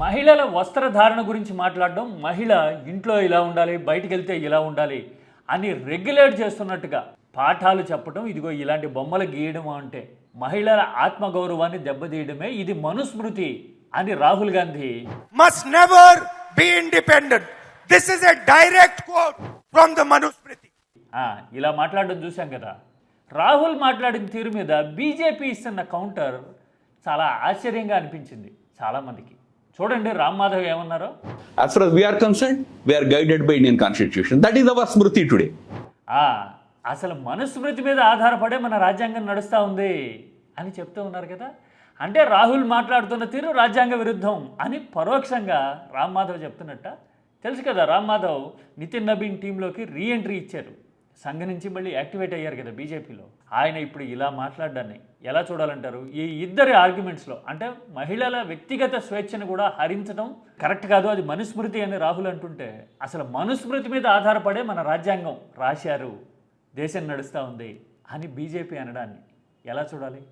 మహిళల వస్త్రధారణ గురించి మాట్లాడడం, మహిళ ఇంట్లో ఇలా ఉండాలి, బయటికి వెళ్తే ఇలా ఉండాలి అని రెగ్యులేట్ చేస్తున్నట్టుగా పాఠాలు చెప్పడం, ఇదిగో ఇలాంటి బొమ్మలు గీయడం అంటే మహిళల ఆత్మగౌరవాన్ని దెబ్బతీయడమే, ఇది మనుస్మృతి అని Rahul Gandhi must never be independent. This is a direct quote from the Manusmriti. ఇలా మాట్లాడడం చూసాం కదా. రాహుల్ మాట్లాడిన తీరు మీద బీజేపీ ఇస్తున్న కౌంటర్ చాలా ఆశ్చర్యంగా అనిపించింది చాలామందికి. చూడండి రామ్ మాధవ్ ఏమన్నారో. As far as we are concerned, we are guided by Indian Constitution. That is our Smriti today. అసలు మనుస్మృతి మీద ఆధారపడే మన రాజ్యాంగం నడుస్తూ ఉంది అని చెప్తూ ఉన్నారు కదా. అంటే రాహుల్ మాట్లాడుతున్న తీరు రాజ్యాంగ విరుద్ధం అని పరోక్షంగా రామ్ మాధవ్ చెప్తున్నట్ట. తెలుసు కదా, రామ్ మాధవ్ నితిన్ నబీన్ టీంలోకి రీఎంట్రీ ఇచ్చారు. సంఘ నుంచి మళ్ళీ యాక్టివేట్ అయ్యారు కదా బీజేపీలో. ఆయన ఇప్పుడు ఇలా మాట్లాడడాన్ని ఎలా చూడాలంటారు? ఈ ఇద్దరి ఆర్గ్యుమెంట్స్లో అంటే మహిళల వ్యక్తిగత స్వేచ్ఛను కూడా హరించడం కరెక్ట్ కాదు, అది మనుస్మృతి అని రాహుల్ అంటుంటే, అసలు మనుస్మృతి మీద ఆధారపడే మన రాజ్యాంగం రాశారు, దేశం నడుస్తూ ఉంది అని బీజేపీ అనడాన్ని ఎలా చూడాలి?